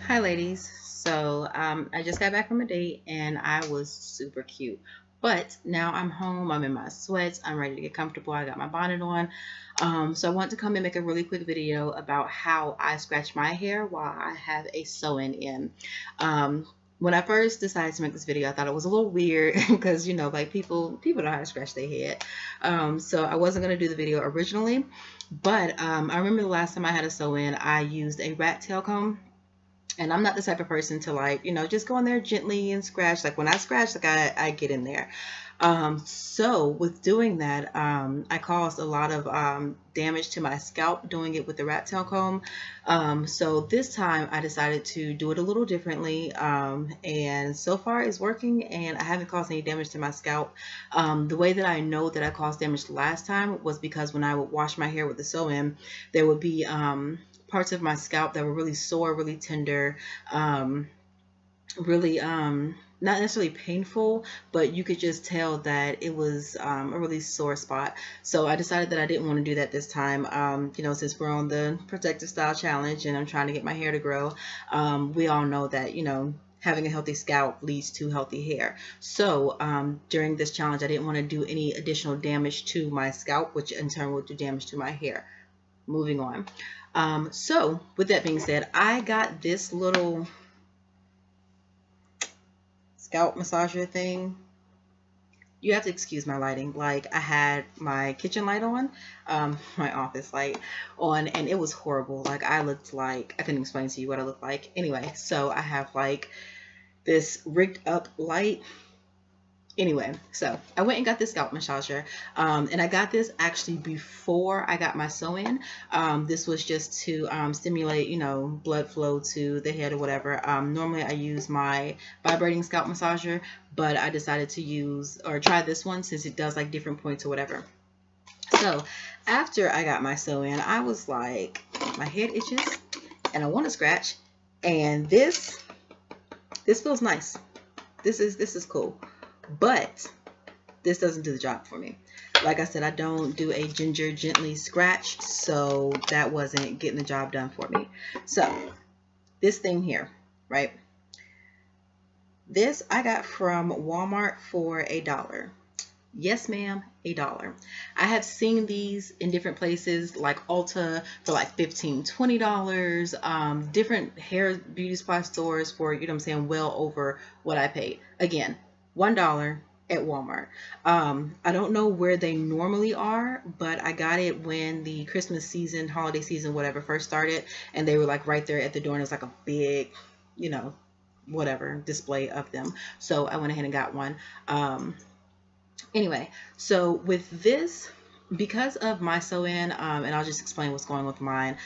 Hi ladies. I just got back from a date and I was super cute. But now I'm home, I'm in my sweats, I'm ready to get comfortable, I got my bonnet on. So I want to come and make a really quick video about how I scratch my hair while I have a sew-in in. When I first decided to make this video, I thought it was a little weird because like people know how to scratch their head. So I wasn't gonna do the video originally, but I remember the last time I had a sew-in, I used a rat tail comb. And I'm not the type of person to just go in there gently and scratch. Like when I scratch, like I get in there. So with doing that, I caused a lot of damage to my scalp doing it with the rat tail comb. So this time I decided to do it a little differently. And so far it's working and I haven't caused any damage to my scalp. The way that I know that I caused damage last time was because when I would wash my hair with the sew-in, there would be parts of my scalp that were really sore, really tender, really not necessarily painful, but you could just tell that it was a really sore spot. So I decided that I didn't want to do that this time. Since we're on the protective style challenge and I'm trying to get my hair to grow, we all know that having a healthy scalp leads to healthy hair. So during this challenge, I didn't want to do any additional damage to my scalp, which in turn would do damage to my hair. Moving on. So with that being said, I got this little scalp massager thing. You have to excuse my lighting. Like I had my kitchen light on, my office light on, and it was horrible. Like I looked like, I couldn't explain to you what I looked like. Anyway, so I have like this rigged up light. Anyway, so I went and got this scalp massager, and I got this actually before I got my sew-in. This was just to stimulate, blood flow to the head or whatever. Normally I use my vibrating scalp massager, but I decided to use or try this one since it does like different points or whatever. So after I got my sew-in, I was like, my head itches and I want to scratch, and this feels nice. This is cool. But this doesn't do the job for me. Like I said, I don't do a ginger gently scratch, so that wasn't getting the job done for me. So this thing here, right? This I got from Walmart for $1. Yes, ma'am, $1. I have seen these in different places like Ulta for like $15, $20, different hair beauty supply stores for, well over what I paid. Again, $1 at Walmart. I don't know where they normally are, but I got it when the Christmas season, holiday season, whatever first started, and they were like right there at the door, and it was like a big, whatever display of them. So I went ahead and got one. Anyway, so with this, because of my sew-in, and I'll just explain what's going on with mine.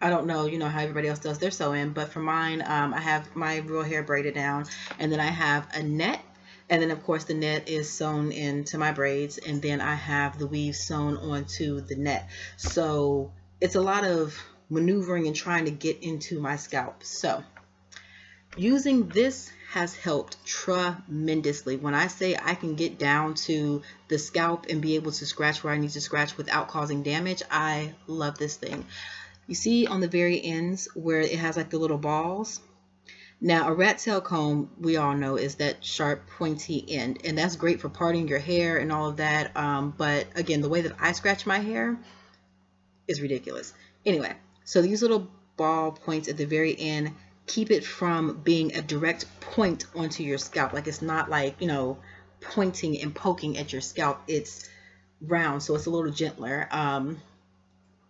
I don't know, how everybody else does their sew-in, but for mine, I have my real hair braided down, and then I have a net, and then of course the net is sewn into my braids, and then I have the weave sewn onto the net. So it's a lot of maneuvering and trying to get into my scalp. So using this has helped tremendously. When I say I can get down to the scalp and be able to scratch where I need to scratch without causing damage, I love this thing. You see on the very ends where it has like the little balls? Now a rat tail comb, we all know, is that sharp pointy end, and that's great for parting your hair and all of that. But again, the way that I scratch my hair is ridiculous. Anyway, so these little ball points at the very end keep it from being a direct point onto your scalp. Like it's not like, pointing and poking at your scalp. It's round, so it's a little gentler.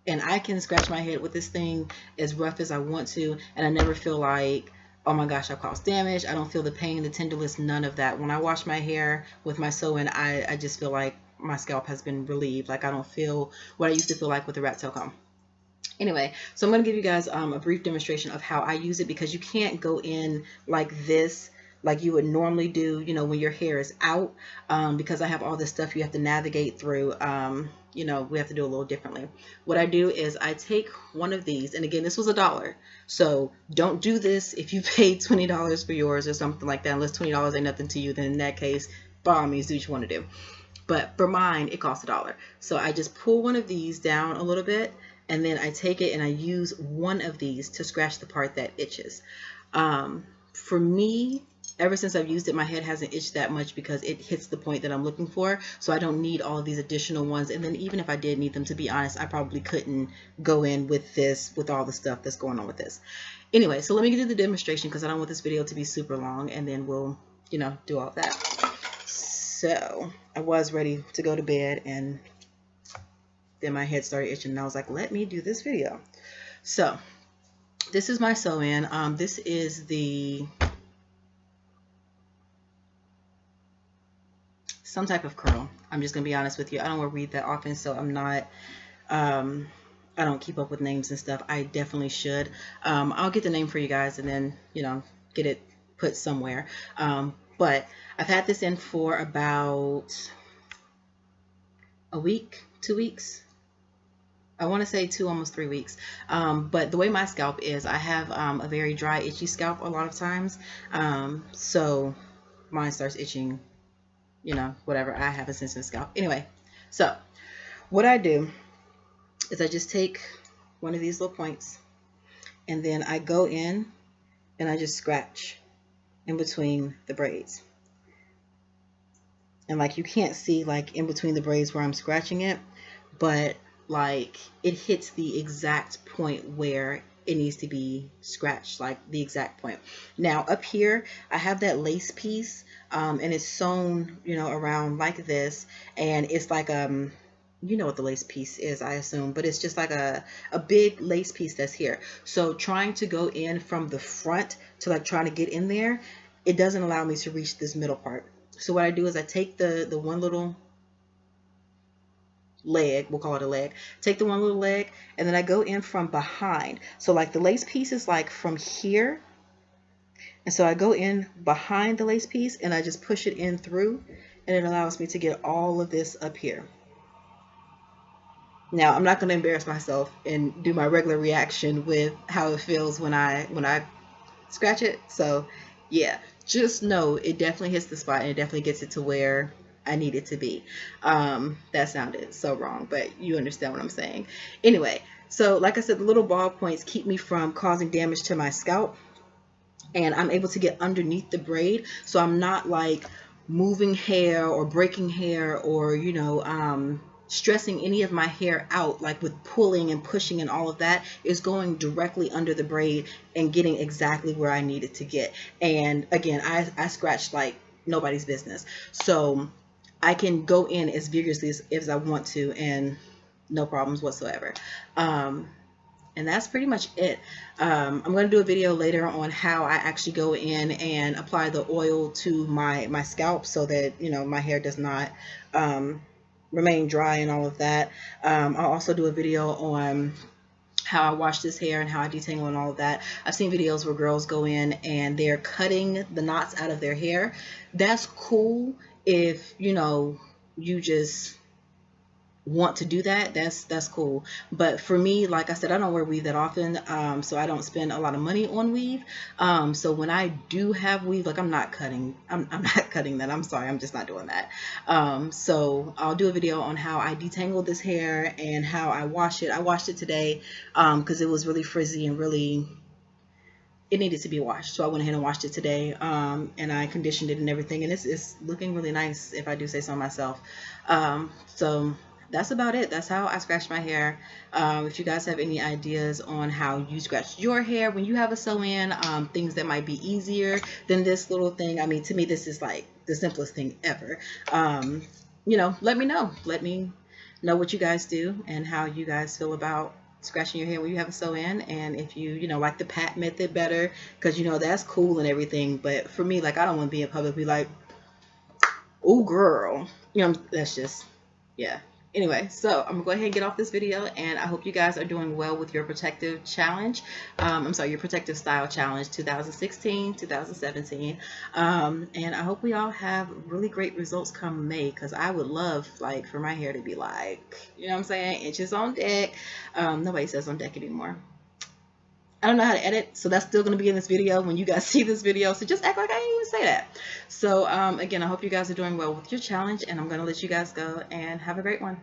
And I can scratch my head with this thing as rough as I want to, and I never feel like, oh my gosh, I caused damage. I don't feel the pain, the tenderness, none of that. When I wash my hair with my sew-in, I just feel like my scalp has been relieved. Like I don't feel what I used to feel like with the rat tail comb. Anyway, so I'm going to give you guys a brief demonstration of how I use it, because you can't go in like this like you would normally do, when your hair is out, because I have all this stuff you have to navigate through. We have to do a little differently. What I do is I take one of these, and again, this was $1. So don't do this if you paid $20 for yours or something like that, unless $20 ain't nothing to you, then in that case, by all means, do what you want to do. But for mine, it costs $1. So I just pull one of these down a little bit, and then I take it and I use one of these to scratch the part that itches. For me, ever since I've used it, my head hasn't itched that much because it hits the point that I'm looking for. So I don't need all of these additional ones. And then even if I did need them, to be honest, I probably couldn't go in with this, with all the stuff that's going on with this. Anyway, so let me do the demonstration because I don't want this video to be super long, and then we'll, you know, do all of that. So I was ready to go to bed, and then my head started itching, and I was like, let me do this video. So this is my sew-in. This is the some type of curl. I'm just gonna be honest with you. I don't wear weave that often, so I'm not. I don't keep up with names and stuff. I definitely should. I'll get the name for you guys, and then, you know, get it put somewhere. But I've had this in for about a week, 2 weeks. I want to say 2, almost 3 weeks. But the way my scalp is, I have a very dry, itchy scalp a lot of times. So mine starts itching, you know, whatever. I have a sensitive scalp. Anyway, so what I do is I just take one of these little points, and then I go in and I just scratch in between the braids. And like, you can't see like in between the braids where I'm scratching it, but like it hits the exact point where it needs to be scratched, like the exact point. Now up here I have that lace piece, and it's sewn, you know, around like this, and it's like you know what the lace piece is, I assume, but it's just like a big lace piece that's here. So trying to go in from the front to like trying to get in there, it doesn't allow me to reach this middle part. So what I do is I take the one little leg, we'll call it a leg, take the one little leg, and then I go in from behind. So like the lace piece is like from here, and so I go in behind the lace piece and I just push it in through, and it allows me to get all of this up here. Now, I'm not going to embarrass myself and do my regular reaction with how it feels when I scratch it. So yeah, just know it definitely hits the spot, and it definitely gets it to where I need it to be. That sounded so wrong, but you understand what I'm saying. Anyway, so like I said, the little ball points keep me from causing damage to my scalp, and I'm able to get underneath the braid, so I'm not like moving hair or breaking hair or, you know, stressing any of my hair out, like with pulling and pushing and all of that. Is going directly under the braid and getting exactly where I need it to get. And again, I scratched like nobody's business, so I can go in as vigorously as I want to, and no problems whatsoever. And that's pretty much it. I'm going to do a video later on how I actually go in and apply the oil to my scalp so that, you know, my hair does not remain dry and all of that. I'll also do a video on how I wash this hair and how I detangle and all of that. I've seen videos where girls go in and they're cutting the knots out of their hair. That's cool if, you know, you just want to do that. That's cool. But for me, like I said, I don't wear weave that often, so I don't spend a lot of money on weave. So when I do have weave, like I'm not cutting that. I'm sorry, I'm just not doing that. So I'll do a video on how I detangle this hair and how I wash it. I washed it today because it was really frizzy and really, it needed to be washed. So I went ahead and washed it today, and I conditioned it and everything, and it's looking really nice, if I do say so myself. So that's about it. That's how I scratch my hair. If you guys have any ideas on how you scratch your hair when you have a sew-in, things that might be easier than this little thing. I mean, to me, this is like the simplest thing ever. You know, let me know. Let me know what you guys do and how you guys feel about scratching your hair when you have a sew-in, and if you know, like the pat method better, because, you know, that's cool and everything. But for me, like, I don't want to be in public be like, oh girl, you know, that's just, yeah. Anyway, so I'm gonna go ahead and get off this video, and I hope you guys are doing well with your protective challenge. I'm sorry, your protective style challenge 2016, 2017. And I hope we all have really great results come May, because I would love, like, for my hair to be like, you know what I'm saying, inches on deck. Nobody says on deck anymore. I don't know how to edit, so that's still going to be in this video when you guys see this video, so just act like I didn't even say that. So again, I hope you guys are doing well with your challenge, and I'm going to let you guys go and have a great one.